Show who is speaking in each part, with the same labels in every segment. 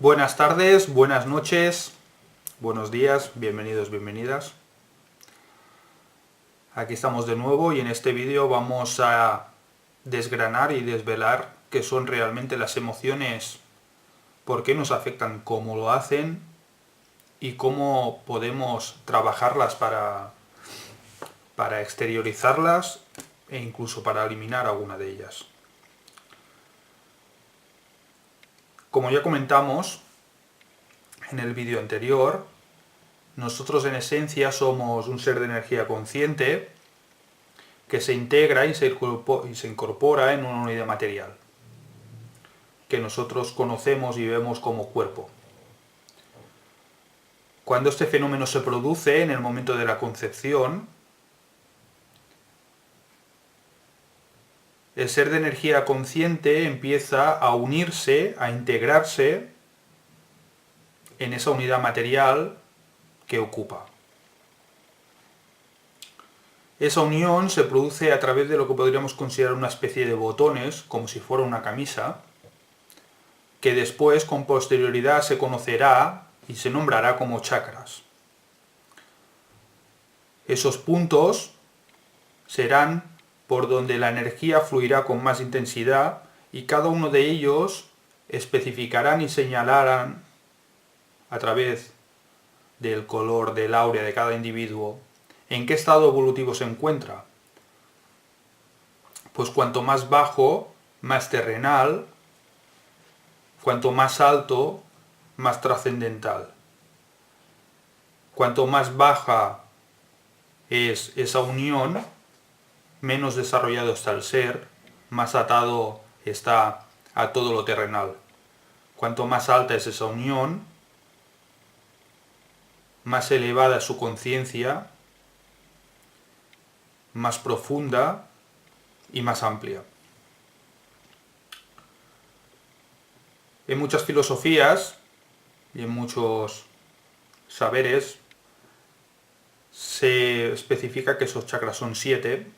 Speaker 1: Buenas tardes, buenas noches, buenos días, bienvenidos, bienvenidas. Aquí estamos de nuevo y en este vídeo vamos a desgranar y desvelar qué son realmente las emociones, por qué nos afectan, cómo lo hacen y cómo podemos trabajarlas para exteriorizarlas e incluso para eliminar alguna de ellas. Como ya comentamos en el vídeo anterior, nosotros en esencia somos un ser de energía consciente que se integra y se incorpora en una unidad material, que nosotros conocemos y vemos como cuerpo. Cuando este fenómeno se produce en el momento de la concepción, el ser de energía consciente empieza a unirse, a integrarse en esa unidad material que ocupa. Esa unión se produce a través de lo que podríamos considerar una especie de botones, como si fuera una camisa, que después, con posterioridad, se conocerá y se nombrará como chakras. Esos puntos serán por donde la energía fluirá con más intensidad y cada uno de ellos especificarán y señalarán a través del color del áurea de cada individuo en qué estado evolutivo se encuentra. Pues cuanto más bajo, más terrenal, cuanto más alto, más trascendental. Cuanto más baja es esa unión, menos desarrollado está el ser, más atado está a todo lo terrenal. Cuanto más alta es esa unión, más elevada es su conciencia, más profunda y más amplia. En muchas filosofías y en muchos saberes se especifica que esos chakras son 7,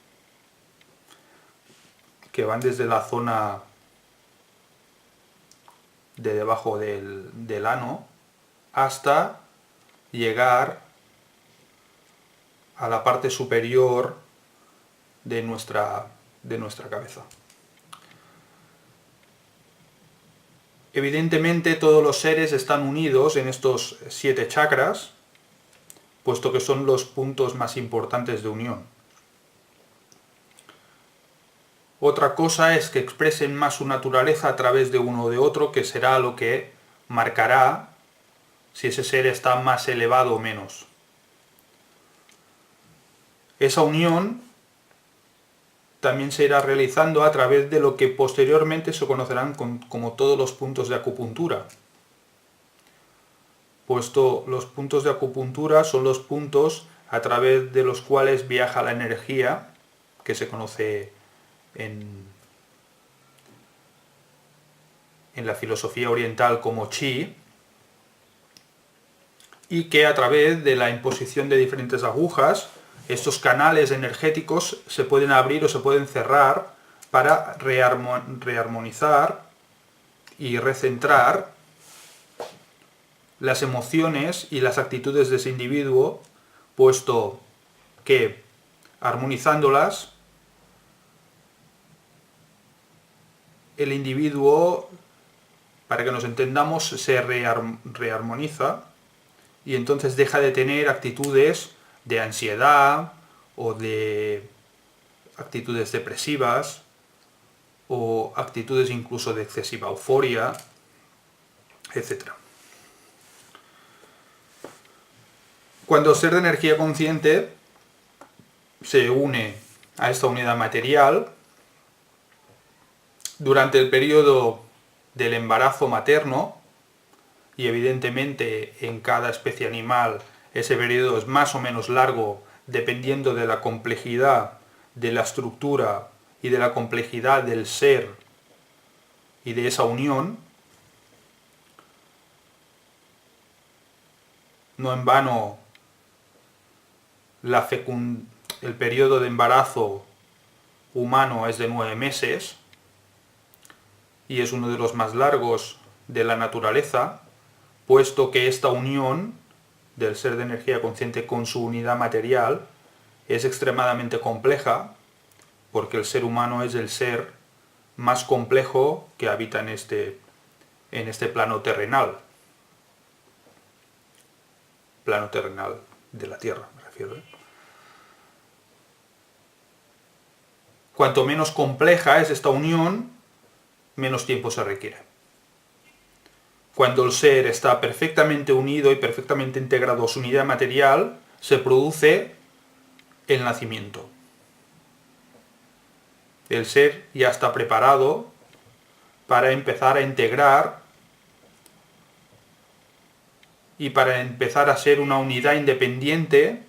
Speaker 1: que van desde la zona de debajo del ano hasta llegar a la parte superior de nuestra cabeza. Evidentemente todos los seres están unidos en estos 7 chakras, puesto que son los puntos más importantes de unión. Otra cosa es que expresen más su naturaleza a través de uno o de otro, que será lo que marcará si ese ser está más elevado o menos. Esa unión también se irá realizando a través de lo que posteriormente se conocerán como todos los puntos de acupuntura. Puesto los puntos de acupuntura son los puntos a través de los cuales viaja la energía, que se conoce en la filosofía oriental como chi, y que a través de la imposición de diferentes agujas, estos canales energéticos se pueden abrir o se pueden cerrar para rearmonizar y recentrar las emociones y las actitudes de ese individuo, puesto que armonizándolas, el individuo, para que nos entendamos, se rearmoniza y entonces deja de tener actitudes de ansiedad o de actitudes depresivas o actitudes incluso de excesiva euforia, etc. Cuando el ser de energía consciente se une a esta unidad material, durante el periodo del embarazo materno, y evidentemente en cada especie animal ese periodo es más o menos largo dependiendo de la complejidad de la estructura y de la complejidad del ser y de esa unión. No en vano el periodo de embarazo humano es de 9 meses y es uno de los más largos de la naturaleza, puesto que esta unión del ser de energía consciente con su unidad material es extremadamente compleja, porque el ser humano es el ser más complejo que habita en este plano terrenal de la Tierra, me refiero. Cuanto menos compleja es esta unión, menos tiempo se requiere. Cuando el ser está perfectamente unido y perfectamente integrado a su unidad material, se produce el nacimiento. El ser ya está preparado para empezar a integrar y para empezar a ser una unidad independiente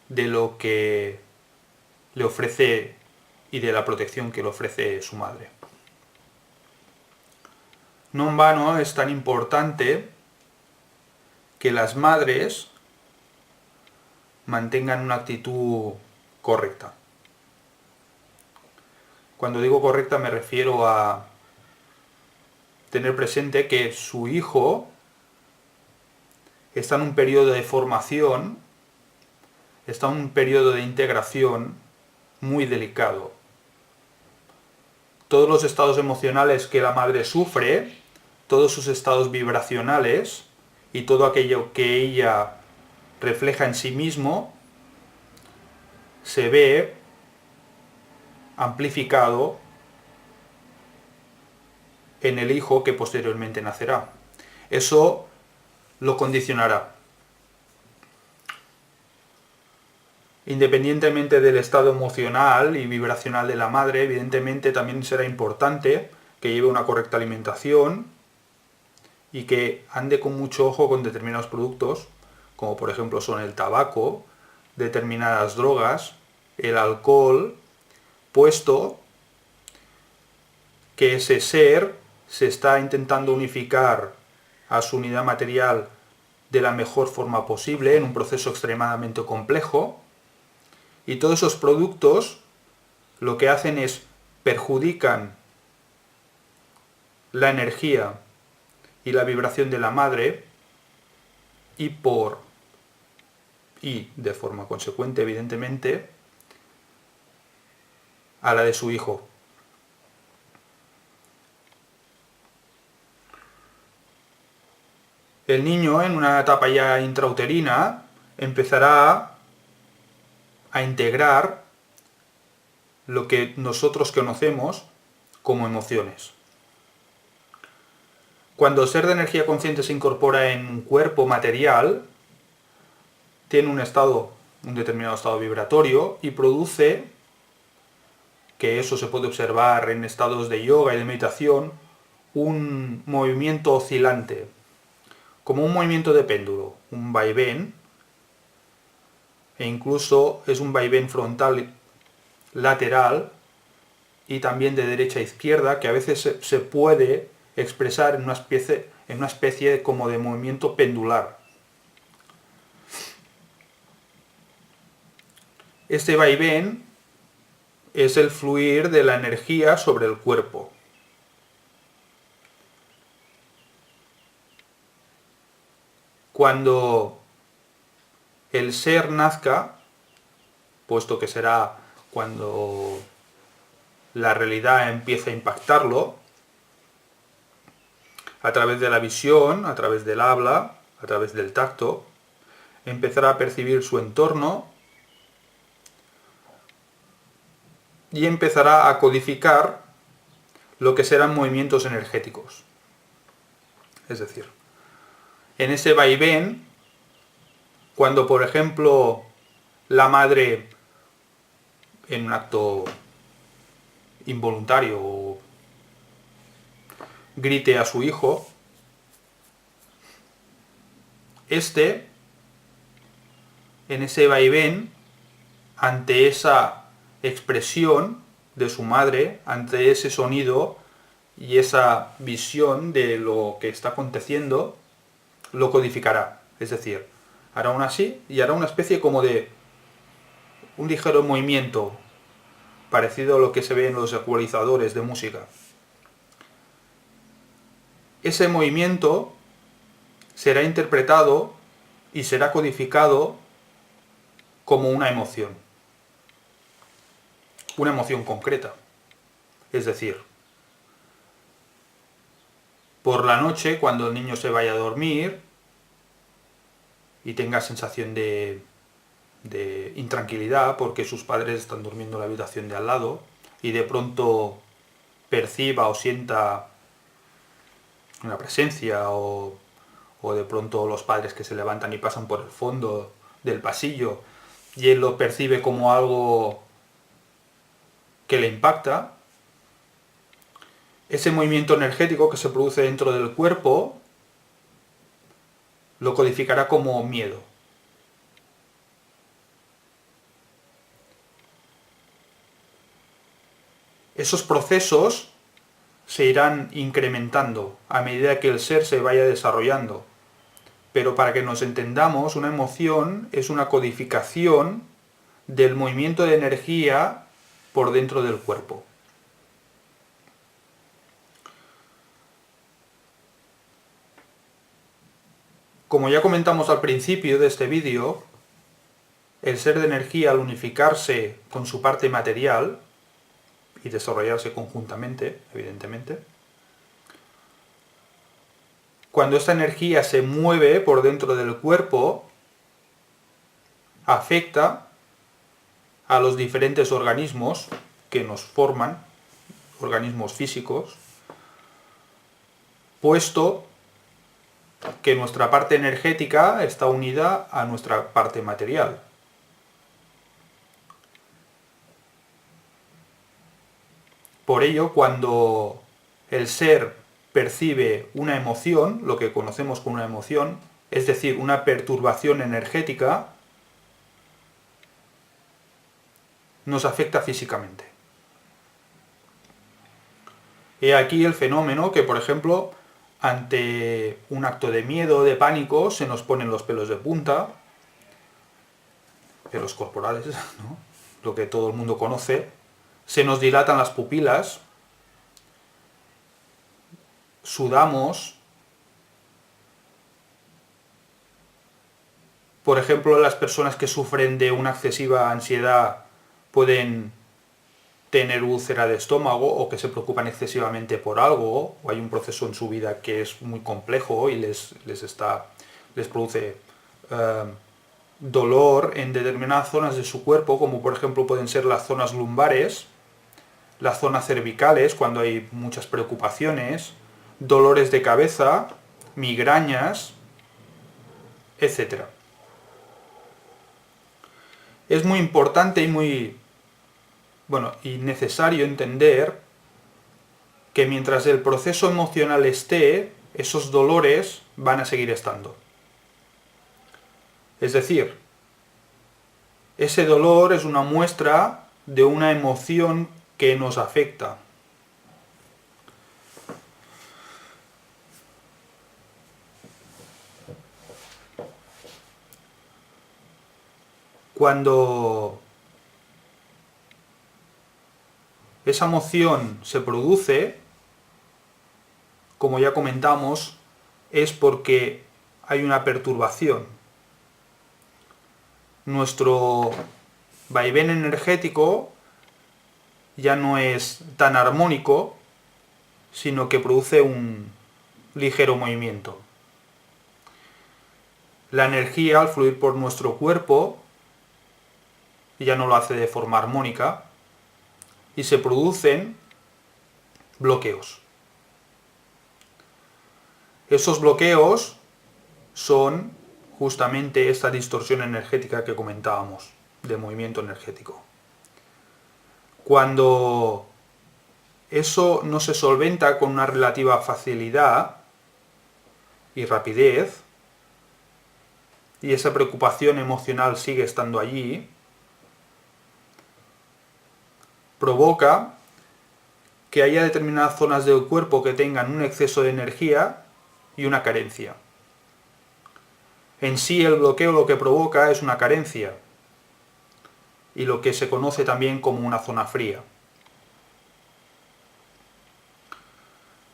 Speaker 1: de lo que le ofrece y de la protección que le ofrece su madre. No en vano es tan importante que las madres mantengan una actitud correcta. Cuando digo correcta me refiero a tener presente que su hijo está en un periodo de formación, está en un periodo de integración muy delicado. Todos los estados emocionales que la madre sufre, todos sus estados vibracionales y todo aquello que ella refleja en sí mismo, se ve amplificado en el hijo que posteriormente nacerá. Eso lo condicionará. Independientemente del estado emocional y vibracional de la madre, evidentemente también será importante que lleve una correcta alimentación y que ande con mucho ojo con determinados productos, como por ejemplo son el tabaco, determinadas drogas, el alcohol, puesto que ese ser se está intentando unificar a su unidad material de la mejor forma posible en un proceso extremadamente complejo, y todos esos productos lo que hacen es perjudican la energía y la vibración de la madre y de forma consecuente, evidentemente, a la de su hijo. El niño en una etapa ya intrauterina empezará a integrar lo que nosotros conocemos como emociones. Cuando el ser de energía consciente se incorpora en un cuerpo material, tiene un determinado estado vibratorio y produce, que eso se puede observar en estados de yoga y de meditación, un movimiento oscilante, como un movimiento de péndulo, un vaivén, e incluso es un vaivén frontal lateral y también de derecha a izquierda, que a veces se puede expresar en una especie como de movimiento pendular. Este vaivén es el fluir de la energía sobre el cuerpo. Cuando el ser nazca, puesto que será cuando la realidad empieza a impactarlo, a través de la visión, a través del habla, a través del tacto, empezará a percibir su entorno y empezará a codificar lo que serán movimientos energéticos. Es decir, en ese vaivén, cuando por ejemplo la madre en un acto involuntario grite a su hijo, en ese vaivén, ante esa expresión de su madre, ante ese sonido y esa visión de lo que está aconteciendo, lo codificará. Es decir, hará una así y hará una especie como de un ligero movimiento parecido a lo que se ve en los ecualizadores de música. Ese movimiento será interpretado y será codificado como una emoción concreta. Es decir, por la noche, cuando el niño se vaya a dormir y tenga sensación de intranquilidad porque sus padres están durmiendo en la habitación de al lado y de pronto perciba o sienta una presencia o de pronto los padres que se levantan y pasan por el fondo del pasillo y él lo percibe como algo que le impacta, ese movimiento energético que se produce dentro del cuerpo lo codificará como miedo. Esos procesos se irán incrementando a medida que el ser se vaya desarrollando. Pero para que nos entendamos, una emoción es una codificación del movimiento de energía por dentro del cuerpo. Como ya comentamos al principio de este vídeo, el ser de energía al unificarse con su parte material y desarrollarse conjuntamente, evidentemente, cuando esta energía se mueve por dentro del cuerpo, afecta a los diferentes organismos que nos forman, organismos físicos, puesto que nuestra parte energética está unida a nuestra parte material. Por ello, cuando el ser percibe una emoción, lo que conocemos como una emoción, es decir, una perturbación energética, nos afecta físicamente. He aquí el fenómeno que, por ejemplo, ante un acto de miedo, de pánico, se nos ponen los pelos de punta, pelos corporales, ¿no? Lo que todo el mundo conoce, se nos dilatan las pupilas, sudamos. Por ejemplo, las personas que sufren de una excesiva ansiedad pueden tener úlcera de estómago o que se preocupan excesivamente por algo, o hay un proceso en su vida que es muy complejo y les produce dolor en determinadas zonas de su cuerpo, como por ejemplo pueden ser las zonas lumbares, las zonas cervicales, cuando hay muchas preocupaciones, dolores de cabeza, migrañas, etc. Es muy importante y y necesario entender que mientras el proceso emocional esté, esos dolores van a seguir estando. Es decir, ese dolor es una muestra de una emoción que nos afecta. Cuando esa emoción se produce, como ya comentamos, es porque hay una perturbación. Nuestro vaivén energético ya no es tan armónico, sino que produce un ligero movimiento. La energía, al fluir por nuestro cuerpo, ya no lo hace de forma armónica y se producen bloqueos. Esos bloqueos son justamente esta distorsión energética que comentábamos, de movimiento energético. Cuando eso no se solventa con una relativa facilidad y rapidez, y esa preocupación emocional sigue estando allí, provoca que haya determinadas zonas del cuerpo que tengan un exceso de energía y una carencia. En sí el bloqueo lo que provoca es una carencia y lo que se conoce también como una zona fría.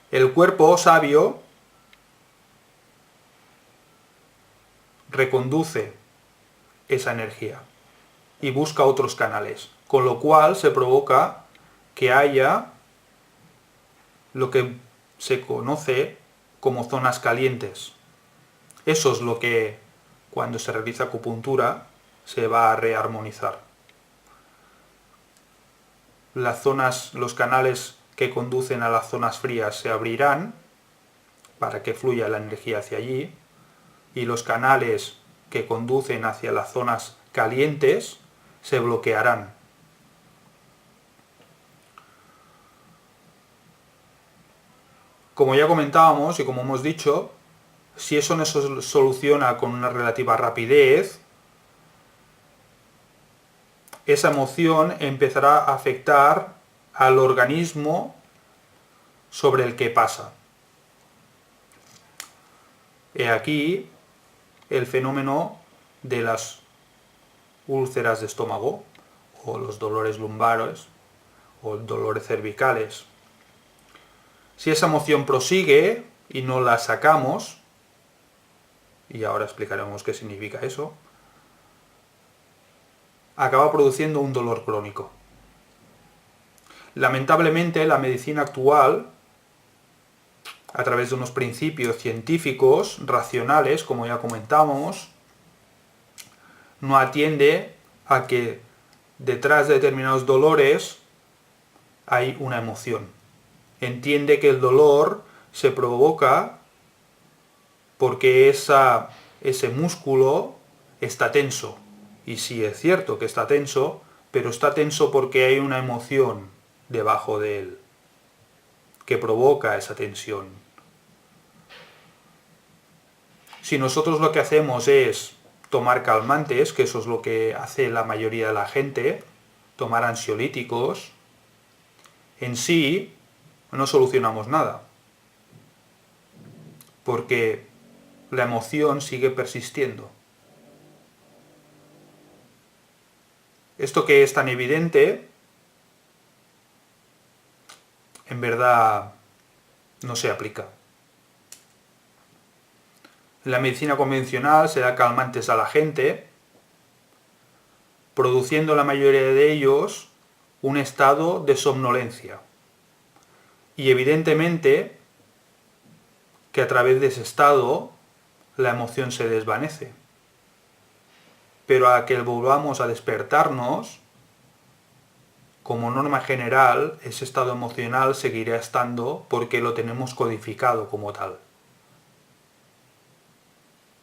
Speaker 1: El cuerpo sabio reconduce esa energía y busca otros canales, con lo cual se provoca que haya lo que se conoce como zonas calientes. Eso es lo que cuando se realiza acupuntura se va a rearmonizar. Las zonas, los canales que conducen a las zonas frías se abrirán para que fluya la energía hacia allí, y los canales que conducen hacia las zonas calientes se bloquearán. Como ya comentábamos y como hemos dicho, si eso no se soluciona con una relativa rapidez, esa emoción empezará a afectar al organismo sobre el que pasa. He aquí el fenómeno de las úlceras de estómago, o los dolores lumbares, o dolores cervicales. Si esa emoción prosigue y no la sacamos, y ahora explicaremos qué significa eso, acaba produciendo un dolor crónico. Lamentablemente, la medicina actual, a través de unos principios científicos, racionales, como ya comentábamos, no atiende a que detrás de determinados dolores hay una emoción. Entiende que el dolor se provoca porque ese músculo está tenso. Y sí es cierto que está tenso, pero está tenso porque hay una emoción debajo de él que provoca esa tensión. Si nosotros lo que hacemos es tomar calmantes, que eso es lo que hace la mayoría de la gente, tomar ansiolíticos, en sí no solucionamos nada, porque la emoción sigue persistiendo. Esto que es tan evidente, en verdad no se aplica. En la medicina convencional se da calmantes a la gente, produciendo la mayoría de ellos un estado de somnolencia. Y evidentemente que a través de ese estado la emoción se desvanece. Pero a que volvamos a despertarnos, como norma general, ese estado emocional seguirá estando porque lo tenemos codificado como tal.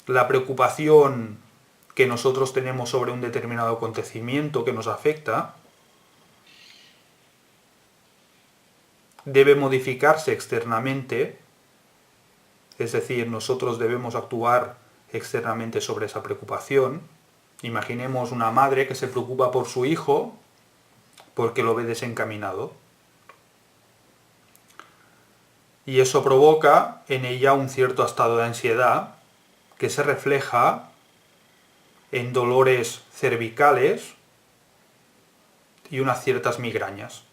Speaker 1: La preocupación que nosotros tenemos sobre un determinado acontecimiento que nos afecta debe modificarse externamente, es decir, nosotros debemos actuar externamente sobre esa preocupación. Imaginemos una madre que se preocupa por su hijo porque lo ve desencaminado. Y eso provoca en ella un cierto estado de ansiedad que se refleja en dolores cervicales y unas ciertas migrañas.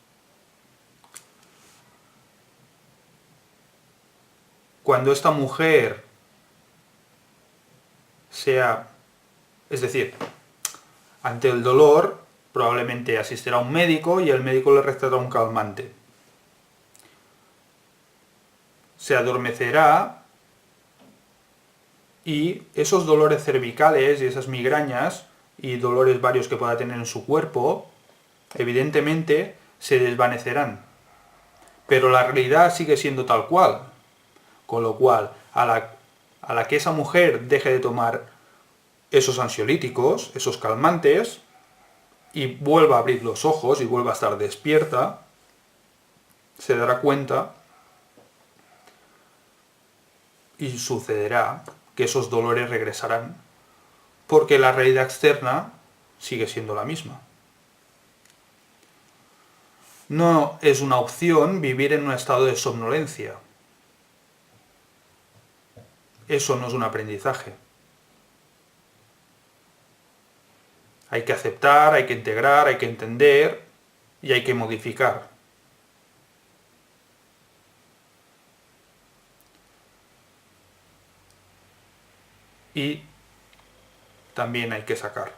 Speaker 1: Cuando esta mujer es decir, ante el dolor, probablemente asistirá a un médico y el médico le recetará un calmante. Se adormecerá y esos dolores cervicales y esas migrañas y dolores varios que pueda tener en su cuerpo, evidentemente se desvanecerán. Pero la realidad sigue siendo tal cual. Con lo cual, a la que esa mujer deje de tomar esos ansiolíticos, esos calmantes, y vuelva a abrir los ojos y vuelva a estar despierta, se dará cuenta y sucederá que esos dolores regresarán porque la realidad externa sigue siendo la misma. No es una opción vivir en un estado de somnolencia. Eso no es un aprendizaje. Hay que aceptar, hay que integrar, hay que entender y hay que modificar. Y también hay que sacar.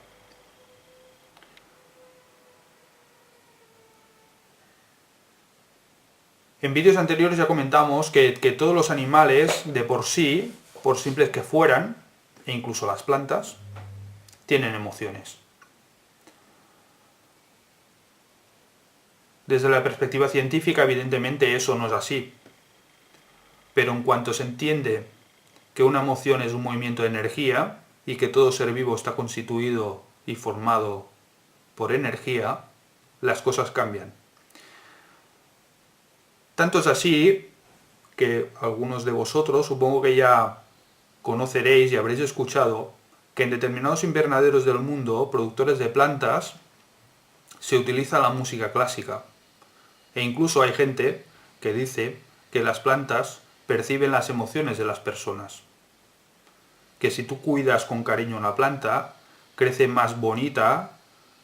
Speaker 1: En vídeos anteriores ya comentamos que todos los animales de por sí, por simples que fueran, e incluso las plantas, tienen emociones. Desde la perspectiva científica, evidentemente eso no es así. Pero en cuanto se entiende que una emoción es un movimiento de energía y que todo ser vivo está constituido y formado por energía, las cosas cambian. Tanto es así que algunos de vosotros supongo que ya conoceréis y habréis escuchado que en determinados invernaderos del mundo, productores de plantas, se utiliza la música clásica. E incluso hay gente que dice que las plantas perciben las emociones de las personas. Que si tú cuidas con cariño una planta, crece más bonita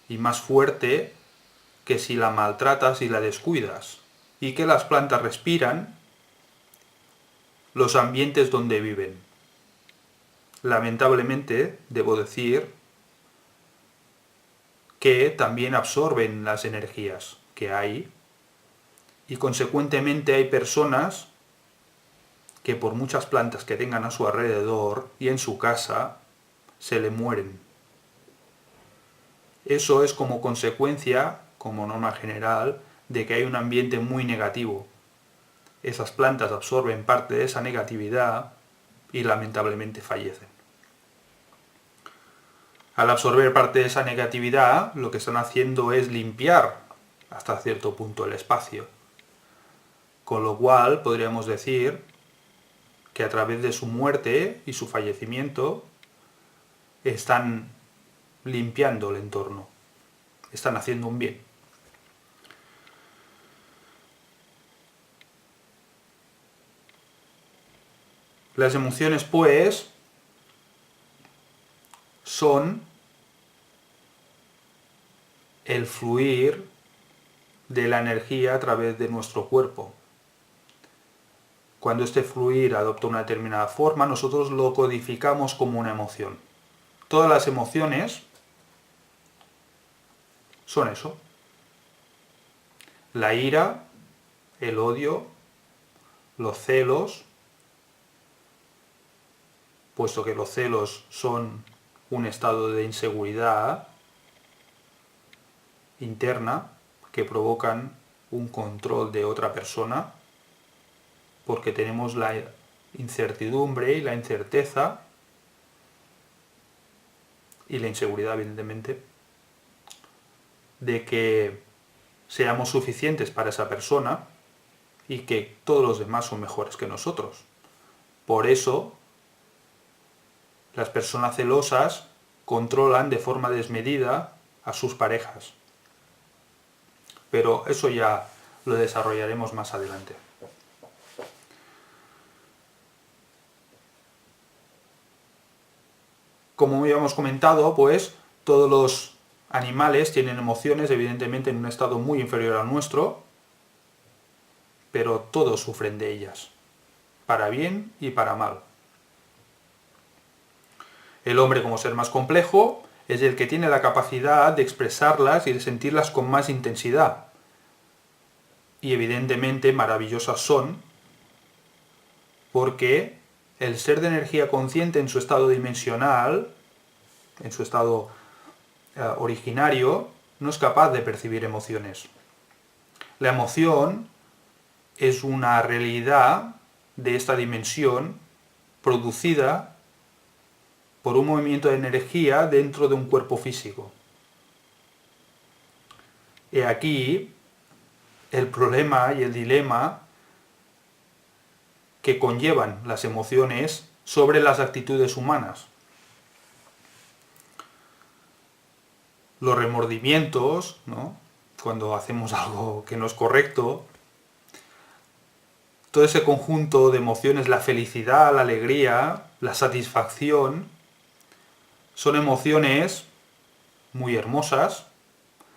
Speaker 1: y más fuerte que si la maltratas y la descuidas. Y que las plantas respiran los ambientes donde viven. Lamentablemente, debo decir que también absorben las energías que hay y consecuentemente hay personas que por muchas plantas que tengan a su alrededor y en su casa, se le mueren. Eso es como consecuencia, como norma general, de que hay un ambiente muy negativo. Esas plantas absorben parte de esa negatividad y lamentablemente fallecen. Al absorber parte de esa negatividad, lo que están haciendo es limpiar hasta cierto punto el espacio. Con lo cual podríamos decir que a través de su muerte y su fallecimiento están limpiando el entorno, están haciendo un bien. Las emociones, pues, son el fluir de la energía a través de nuestro cuerpo. Cuando este fluir adopta una determinada forma, nosotros lo codificamos como una emoción. Todas las emociones son eso. La ira, el odio, los celos, puesto que los celos son un estado de inseguridad interna que provocan un control de otra persona, porque tenemos la incertidumbre y la incerteza y la inseguridad, evidentemente, de que seamos suficientes para esa persona y que todos los demás son mejores que nosotros. Por eso, las personas celosas controlan de forma desmedida a sus parejas. Pero eso ya lo desarrollaremos más adelante. Como ya hemos comentado, pues todos los animales tienen emociones, evidentemente en un estado muy inferior al nuestro, pero todos sufren de ellas, para bien y para mal. El hombre, como ser más complejo, es el que tiene la capacidad de expresarlas y de sentirlas con más intensidad. Y evidentemente maravillosas son, porque el ser de energía consciente en su estado dimensional, en su estado originario, no es capaz de percibir emociones. La emoción es una realidad de esta dimensión producida por un movimiento de energía dentro de un cuerpo físico. He aquí el problema y el dilema que conllevan las emociones sobre las actitudes humanas. Los remordimientos, ¿no? Cuando hacemos algo que no es correcto, todo ese conjunto de emociones, la felicidad, la alegría, la satisfacción, son emociones muy hermosas,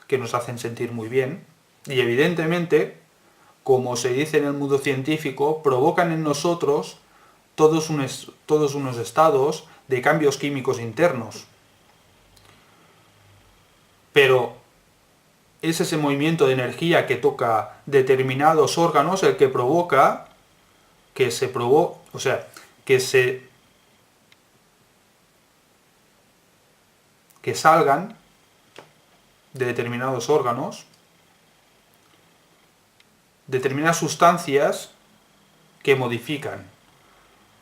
Speaker 1: que nos hacen sentir muy bien, y evidentemente, como se dice en el mundo científico, provocan en nosotros todos unos estados de cambios químicos internos. pero es ese movimiento de energía que toca determinados órganos el que provoca que que salgan de determinados órganos determinadas sustancias que modifican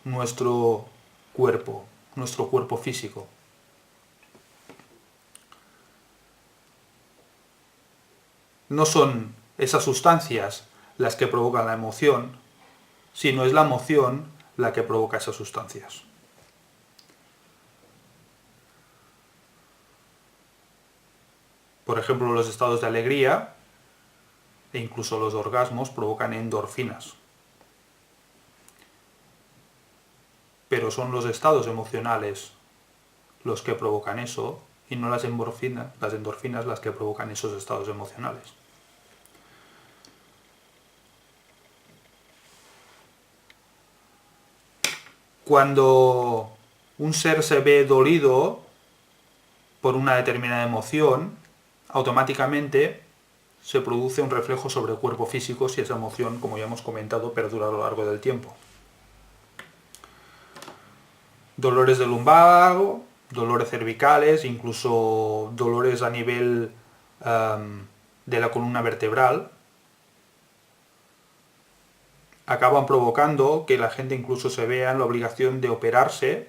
Speaker 1: nuestro cuerpo físico. No son esas sustancias las que provocan la emoción, sino es la emoción la que provoca esas sustancias. Por ejemplo, los estados de alegría e incluso los orgasmos provocan endorfinas. Pero son los estados emocionales los que provocan eso y no las endorfinas las que provocan esos estados emocionales. Cuando un ser se ve dolido por una determinada emoción, automáticamente se produce un reflejo sobre el cuerpo físico si esa emoción, como ya hemos comentado, perdura a lo largo del tiempo. Dolores de lumbago, dolores cervicales, incluso dolores a nivel de la columna vertebral, acaban provocando que la gente incluso se vea en la obligación de operarse,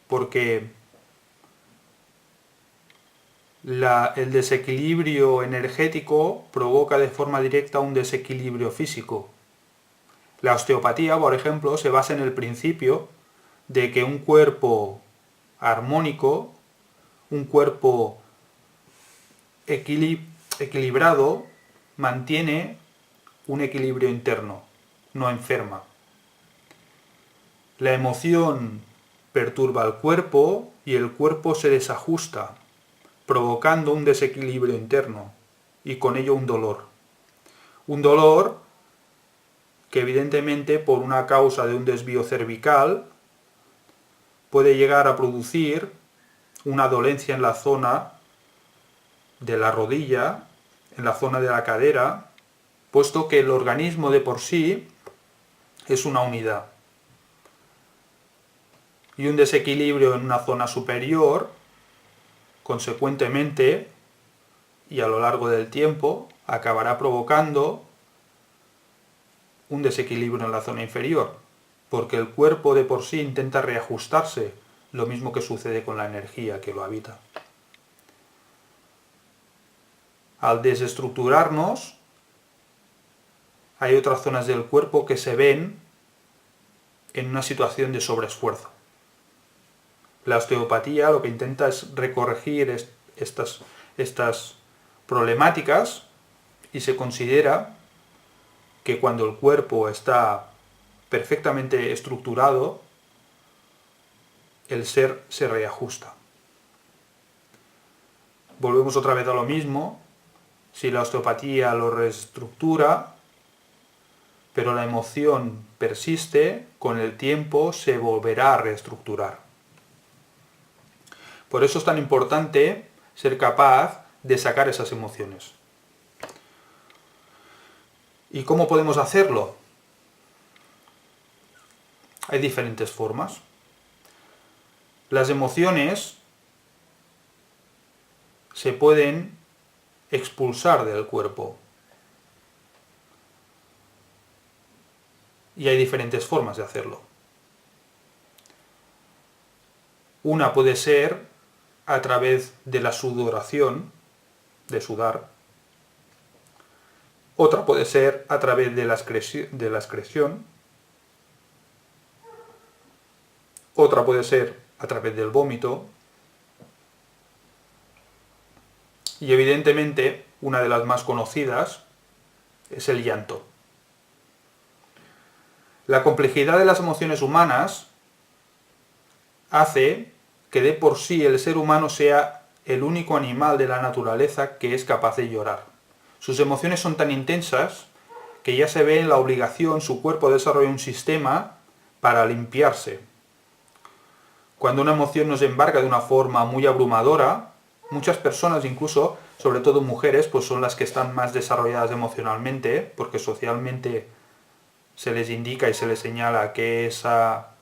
Speaker 1: porque el desequilibrio energético provoca de forma directa un desequilibrio físico. La osteopatía, por ejemplo, se basa en el principio de que un cuerpo armónico, un cuerpo equilibrado, mantiene un equilibrio interno, no enferma. La emoción perturba al cuerpo y el cuerpo se desajusta, provocando un desequilibrio interno y con ello un dolor. Un dolor que evidentemente por una causa de un desvío cervical puede llegar a producir una dolencia en la zona de la rodilla, en la zona de la cadera, puesto que el organismo de por sí es una unidad. Y un desequilibrio en una zona superior, consecuentemente, y a lo largo del tiempo, acabará provocando un desequilibrio en la zona inferior, porque el cuerpo de por sí intenta reajustarse, lo mismo que sucede con la energía que lo habita. Al desestructurarnos, hay otras zonas del cuerpo que se ven en una situación de sobreesfuerzo. La osteopatía lo que intenta es recorregir estas problemáticas y se considera que cuando el cuerpo está perfectamente estructurado, el ser se reajusta. Volvemos otra vez a lo mismo, si la osteopatía lo reestructura, pero la emoción persiste, con el tiempo se volverá a reestructurar. Por eso es tan importante ser capaz de sacar esas emociones. ¿Y cómo podemos hacerlo? Hay diferentes formas. Las emociones se pueden expulsar del cuerpo. Y hay diferentes formas de hacerlo. Una puede ser a través de la sudoración, de sudar. Otra puede ser a través de la excreción. Otra puede ser a través del vómito. Y evidentemente, una de las más conocidas es el llanto. La complejidad de las emociones humanas hace que de por sí el ser humano sea el único animal de la naturaleza que es capaz de llorar. Sus emociones son tan intensas que ya se ve en la obligación, su cuerpo desarrolla un sistema para limpiarse. Cuando una emoción nos embarga de una forma muy abrumadora, Muchas personas, incluso, sobre todo mujeres, pues son las que están más desarrolladas emocionalmente, porque socialmente se les indica y se les señala que esa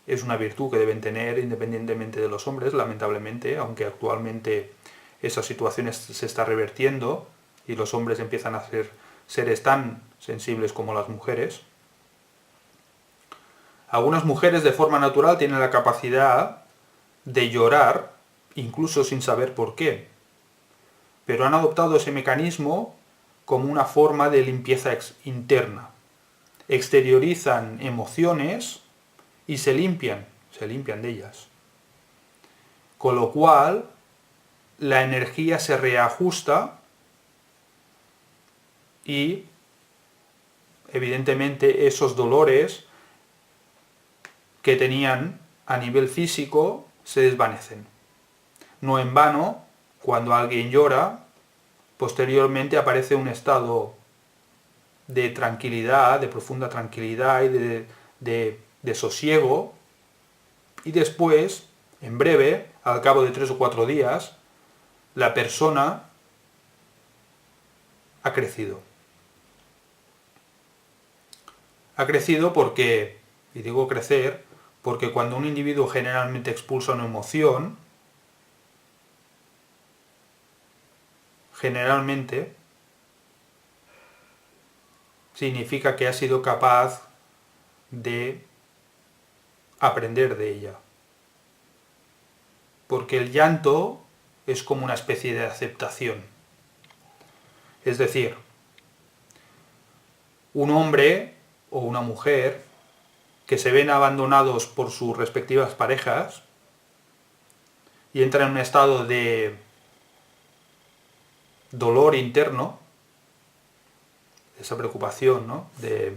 Speaker 1: es una virtud que deben tener independientemente de los hombres, lamentablemente, aunque actualmente esa situación se está revertiendo y los hombres empiezan a ser seres tan sensibles como las mujeres. Algunas mujeres de forma natural tienen la capacidad de llorar, incluso sin saber por qué, pero han adoptado ese mecanismo como una forma de limpieza interna. Exteriorizan emociones y se limpian de ellas. Con lo cual, la energía se reajusta y, evidentemente, esos dolores que tenían a nivel físico se desvanecen. No en vano, cuando alguien llora, posteriormente aparece un estado de tranquilidad, de profunda tranquilidad y de sosiego, y después, en breve, al cabo de 3 o 4 días, la persona ha crecido. Ha crecido porque, y digo crecer, porque cuando un individuo generalmente expulsa una emoción, generalmente significa que ha sido capaz de aprender de ella. Porque el llanto es como una especie de aceptación. Es decir, un hombre o una mujer que se ven abandonados por sus respectivas parejas y entran en un estado de dolor interno, esa preocupación, ¿no? De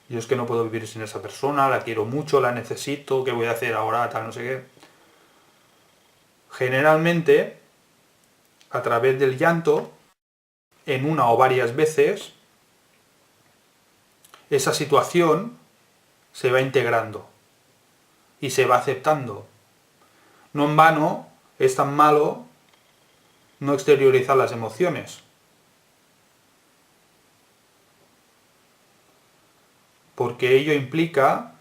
Speaker 1: yo es que no puedo vivir sin esa persona, la quiero mucho, la necesito, ¿qué voy a hacer ahora? Tal, no sé qué. Generalmente, a través del llanto, en una o varias veces, esa situación se va integrando y se va aceptando. No en vano es tan malo no exteriorizar las emociones, porque ello implica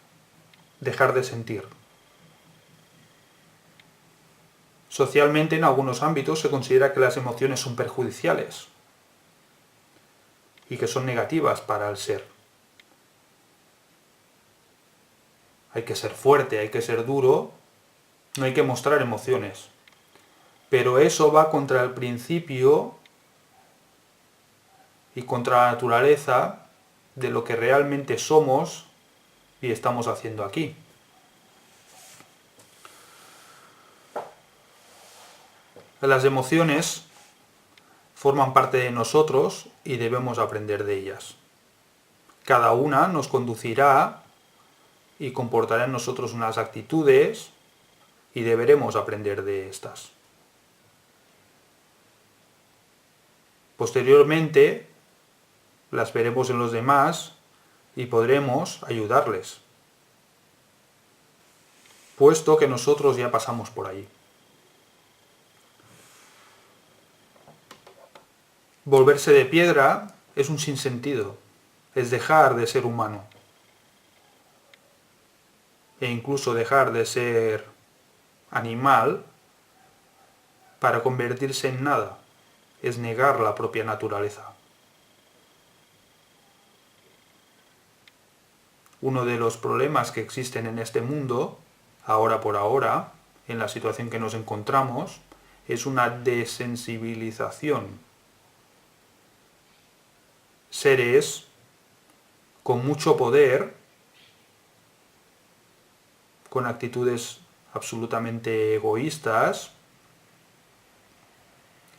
Speaker 1: dejar de sentir. Socialmente, en algunos ámbitos, se considera que las emociones son perjudiciales y que son negativas para el ser. Hay que ser fuerte, hay que ser duro, no hay que mostrar emociones. Pero eso va contra el principio y contra la naturaleza de lo que realmente somos y estamos haciendo aquí. Las emociones forman parte de nosotros y debemos aprender de ellas. Cada una nos conducirá y comportará en nosotros unas actitudes y deberemos aprender de estas. Posteriormente, las veremos en los demás y podremos ayudarles, puesto que nosotros ya pasamos por ahí. Volverse de piedra es un sinsentido, es dejar de ser humano e incluso dejar de ser animal para convertirse en nada, es negar la propia naturaleza. Uno de los problemas que existen en este mundo, ahora por ahora, en la situación que nos encontramos, es una desensibilización. Seres con mucho poder, con actitudes absolutamente egoístas,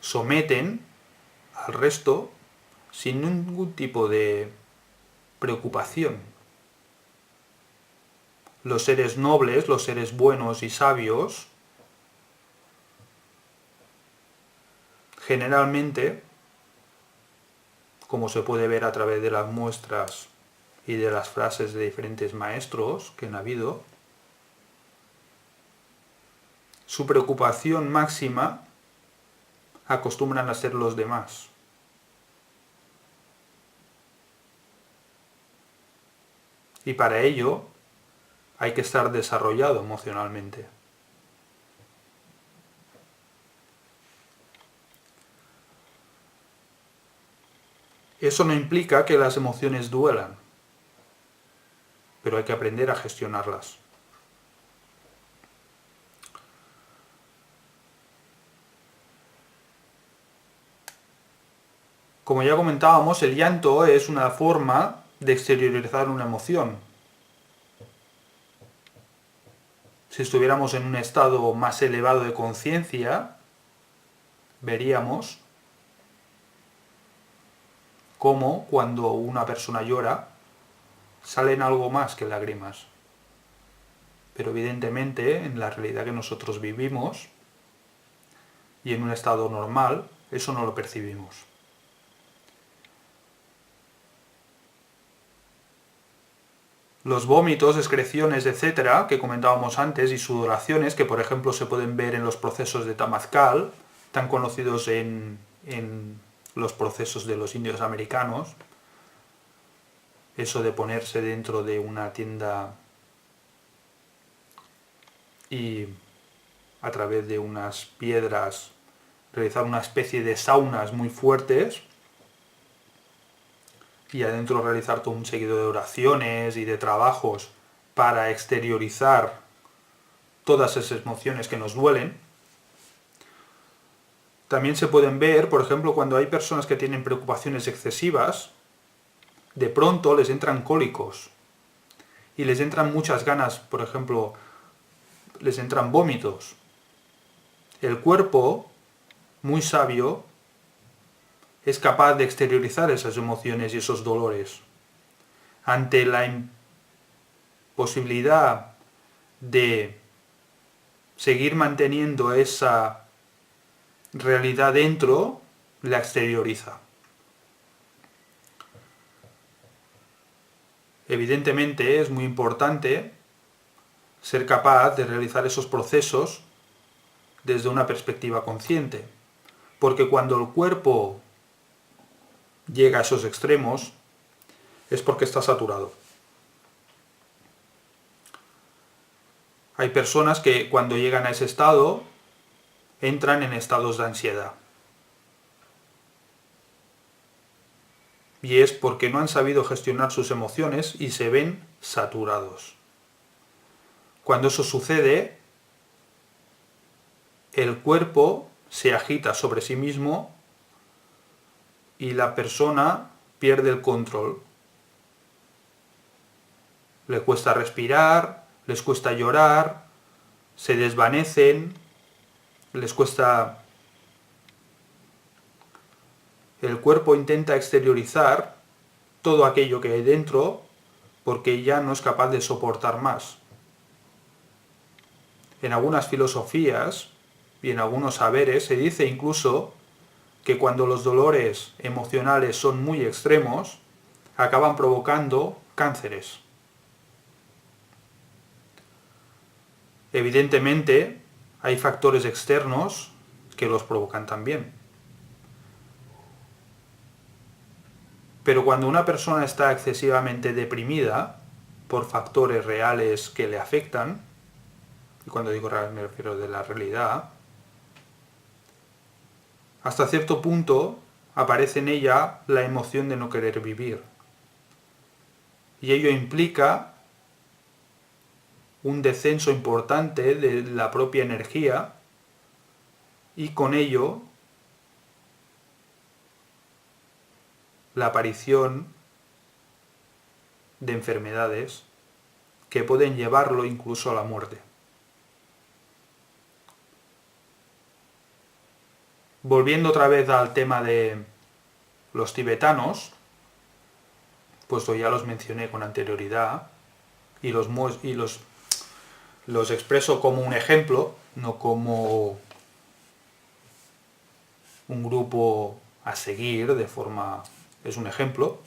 Speaker 1: someten al resto sin ningún tipo de preocupación. Los seres nobles, los seres buenos y sabios, generalmente, como se puede ver a través de las muestras y de las frases de diferentes maestros que han habido, su preocupación máxima acostumbran a ser los demás. Y para ello hay que estar desarrollado emocionalmente. Eso no implica que las emociones duelan, pero hay que aprender a gestionarlas. Como ya comentábamos, el llanto es una forma de exteriorizar una emoción. Si estuviéramos en un estado más elevado de conciencia, veríamos cómo cuando una persona llora salen algo más que lágrimas. Pero evidentemente en la realidad que nosotros vivimos y en un estado normal, eso no lo percibimos. Los vómitos, excreciones, etcétera, que comentábamos antes, y sudoraciones, que por ejemplo se pueden ver en los procesos de Temazcal, tan conocidos en los procesos de los indios americanos, eso de ponerse dentro de una tienda y a través de unas piedras realizar una especie de saunas muy fuertes y adentro realizar todo un seguido de oraciones y de trabajos para exteriorizar todas esas emociones que nos duelen. También se pueden ver, por ejemplo, cuando hay personas que tienen preocupaciones excesivas, de pronto les entran cólicos y les entran muchas ganas, por ejemplo, les entran vómitos. El cuerpo, muy sabio, es capaz de exteriorizar esas emociones y esos dolores. Ante la imposibilidad de seguir manteniendo esa realidad dentro, la exterioriza. Evidentemente es muy importante ser capaz de realizar esos procesos desde una perspectiva consciente, porque cuando el cuerpo llega a esos extremos es porque está saturado. Hay personas que cuando llegan a ese estado entran en estados de ansiedad. Y es porque no han sabido gestionar sus emociones y se ven saturados. Cuando eso sucede, el cuerpo se agita sobre sí mismo y la persona pierde el control. Le cuesta respirar, les cuesta llorar, se desvanecen, les cuesta... El cuerpo intenta exteriorizar todo aquello que hay dentro porque ya no es capaz de soportar más. En algunas filosofías y en algunos saberes se dice incluso que cuando los dolores emocionales son muy extremos, acaban provocando cánceres. Evidentemente, hay factores externos que los provocan también. Pero cuando una persona está excesivamente deprimida por factores reales que le afectan, y cuando digo real me refiero de la realidad, hasta cierto punto aparece en ella la emoción de no querer vivir. Y ello implica un descenso importante de la propia energía y con ello la aparición de enfermedades que pueden llevarlo incluso a la muerte. Volviendo otra vez al tema de los tibetanos, puesto ya los mencioné con anterioridad, y los expreso como un ejemplo, no como un grupo a seguir de forma... es un ejemplo.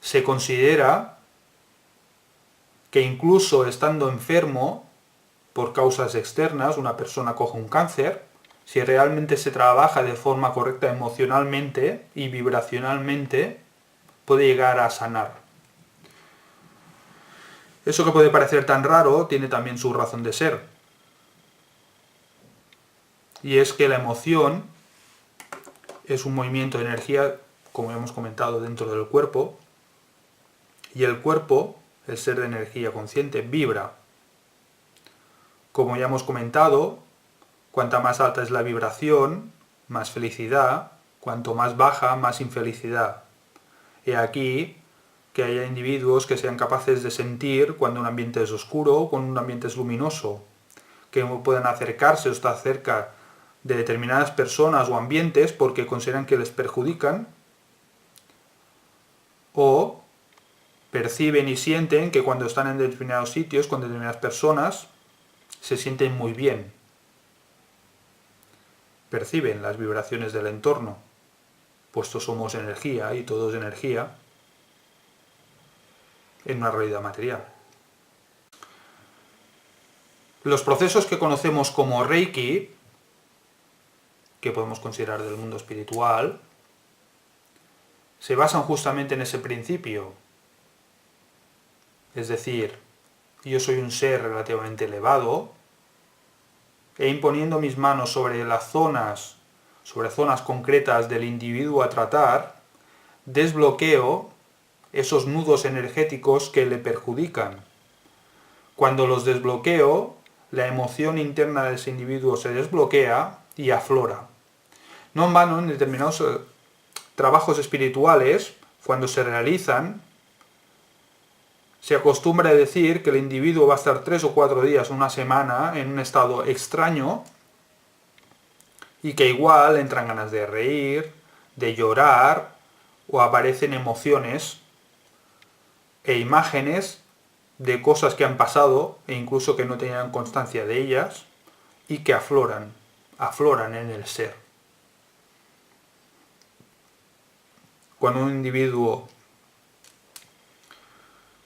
Speaker 1: Se considera que incluso estando enfermo, por causas externas, una persona coge un cáncer, si realmente se trabaja de forma correcta emocionalmente y vibracionalmente, puede llegar a sanar. Eso que puede parecer tan raro tiene también su razón de ser. Y es que la emoción es un movimiento de energía, como hemos comentado, dentro del cuerpo, y el cuerpo, el ser de energía consciente, vibra. Como ya hemos comentado, cuanta más alta es la vibración, más felicidad, cuanto más baja, más infelicidad. He aquí que haya individuos que sean capaces de sentir cuando un ambiente es oscuro o cuando un ambiente es luminoso, que puedan acercarse o estar cerca de determinadas personas o ambientes porque consideran que les perjudican, o perciben y sienten que cuando están en determinados sitios con determinadas personas se sienten muy bien. Perciben las vibraciones del entorno, puesto somos energía y todo es energía en una realidad material. Los procesos que conocemos como Reiki, que podemos considerar del mundo espiritual, se basan justamente en ese principio. Es decir, yo soy un ser relativamente elevado, e imponiendo mis manos sobre zonas concretas del individuo a tratar, desbloqueo esos nudos energéticos que le perjudican. Cuando los desbloqueo, la emoción interna de ese individuo se desbloquea y aflora. No en vano, en determinados trabajos espirituales, cuando se realizan, se acostumbra a decir que el individuo va a estar 3 o 4 días, una semana, en un estado extraño y que igual entran ganas de reír, de llorar o aparecen emociones e imágenes de cosas que han pasado e incluso que no tenían constancia de ellas y que afloran en el ser. Cuando un individuo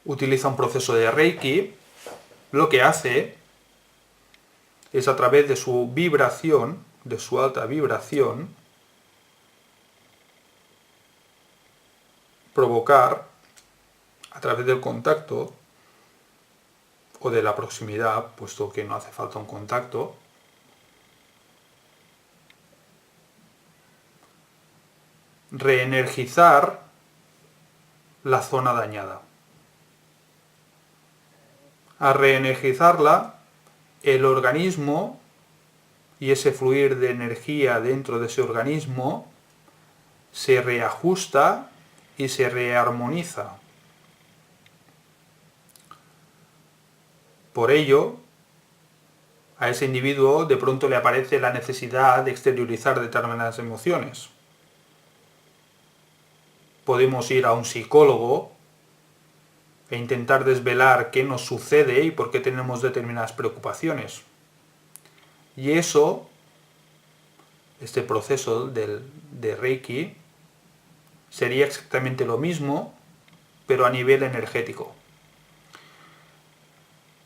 Speaker 1: utiliza un proceso de Reiki, lo que hace es a través de su vibración, de su alta vibración, provocar a través del contacto o de la proximidad, puesto que no hace falta un contacto, reenergizar la zona dañada. A reenergizarla, el organismo y ese fluir de energía dentro de ese organismo se reajusta y se rearmoniza. Por ello, a ese individuo de pronto le aparece la necesidad de exteriorizar determinadas emociones. Podemos ir a un psicólogo e intentar desvelar qué nos sucede y por qué tenemos determinadas preocupaciones. Y eso, este proceso de Reiki, sería exactamente lo mismo, pero a nivel energético.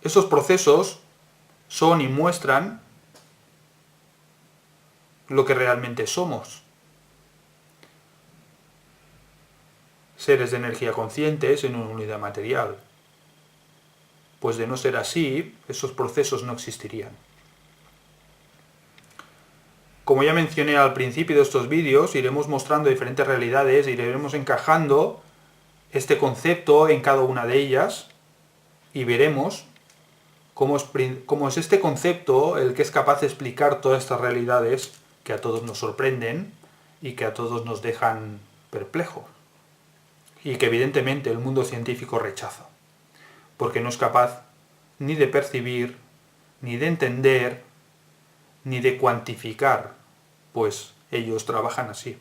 Speaker 1: Esos procesos son y muestran lo que realmente somos. Seres de energía conscientes en una unidad material. Pues de no ser así, esos procesos no existirían. Como ya mencioné al principio de estos vídeos, iremos mostrando diferentes realidades, iremos encajando este concepto en cada una de ellas y veremos cómo es este concepto el que es capaz de explicar todas estas realidades que a todos nos sorprenden y que a todos nos dejan perplejos y que evidentemente el mundo científico rechaza, porque no es capaz ni de percibir, ni de entender, ni de cuantificar, pues ellos trabajan así.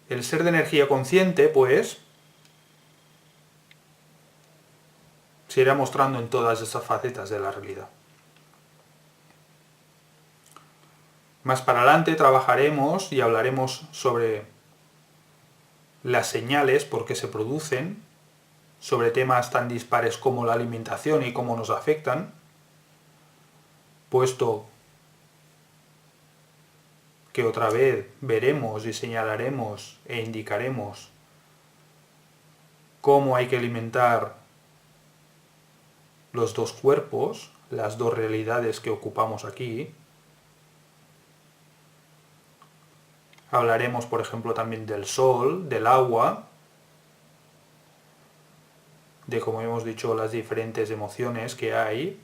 Speaker 1: El ser de energía consciente, pues, se irá mostrando en todas esas facetas de la realidad. Más para adelante trabajaremos y hablaremos sobre las señales, por qué se producen, sobre temas tan dispares como la alimentación y cómo nos afectan, puesto que otra vez veremos y señalaremos e indicaremos cómo hay que alimentar los dos cuerpos, las dos realidades que ocupamos aquí. Hablaremos, por ejemplo, también del sol, del agua, de, como hemos dicho, las diferentes emociones que hay,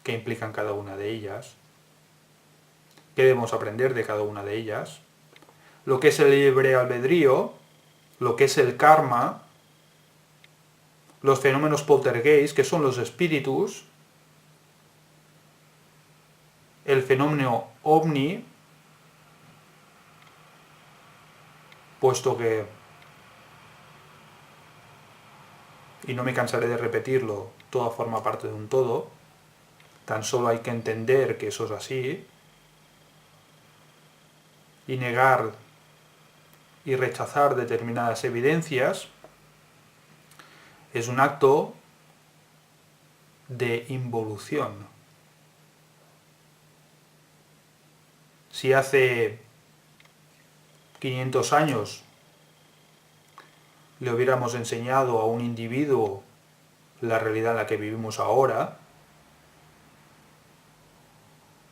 Speaker 1: que implican cada una de ellas, qué debemos aprender de cada una de ellas, lo que es el libre albedrío, lo que es el karma, los fenómenos poltergeist, que son los espíritus, el fenómeno ovni, puesto que, y no me cansaré de repetirlo, todo forma parte de un todo, tan solo hay que entender que eso es así, y negar y rechazar determinadas evidencias es un acto de involución. Si hace 500 años le hubiéramos enseñado a un individuo la realidad en la que vivimos ahora,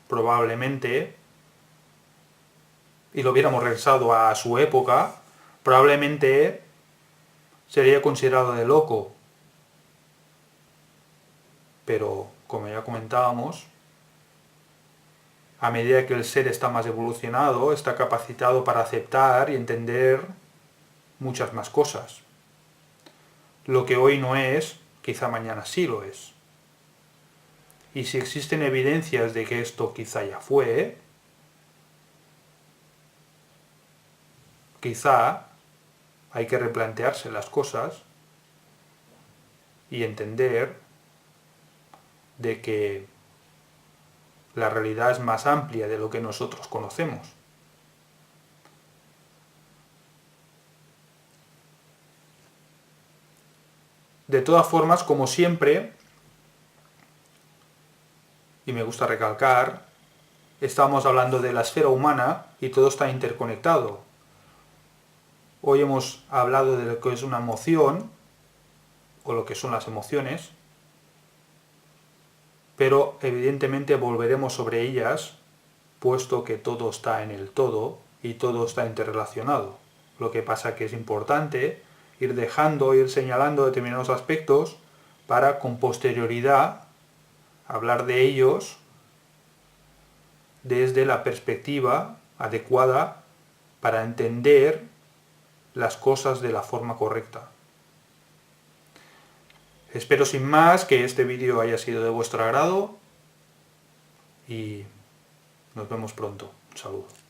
Speaker 1: probablemente, y lo hubiéramos regresado a su época, probablemente sería considerado de loco. Pero, como ya comentábamos, a medida que el ser está más evolucionado, está capacitado para aceptar y entender muchas más cosas. Lo que hoy no es, quizá mañana sí lo es. Y si existen evidencias de que esto quizá ya fue, quizá hay que replantearse las cosas y entender de que la realidad es más amplia de lo que nosotros conocemos. De todas formas, como siempre, y me gusta recalcar, estamos hablando de la esfera humana y todo está interconectado. Hoy hemos hablado de lo que es una emoción, o lo que son las emociones, pero evidentemente volveremos sobre ellas, puesto que todo está en el todo y todo está interrelacionado. Lo que pasa que es importante ir dejando, ir señalando determinados aspectos para con posterioridad hablar de ellos desde la perspectiva adecuada para entender las cosas de la forma correcta. Espero sin más que este vídeo haya sido de vuestro agrado y nos vemos pronto. Un saludo.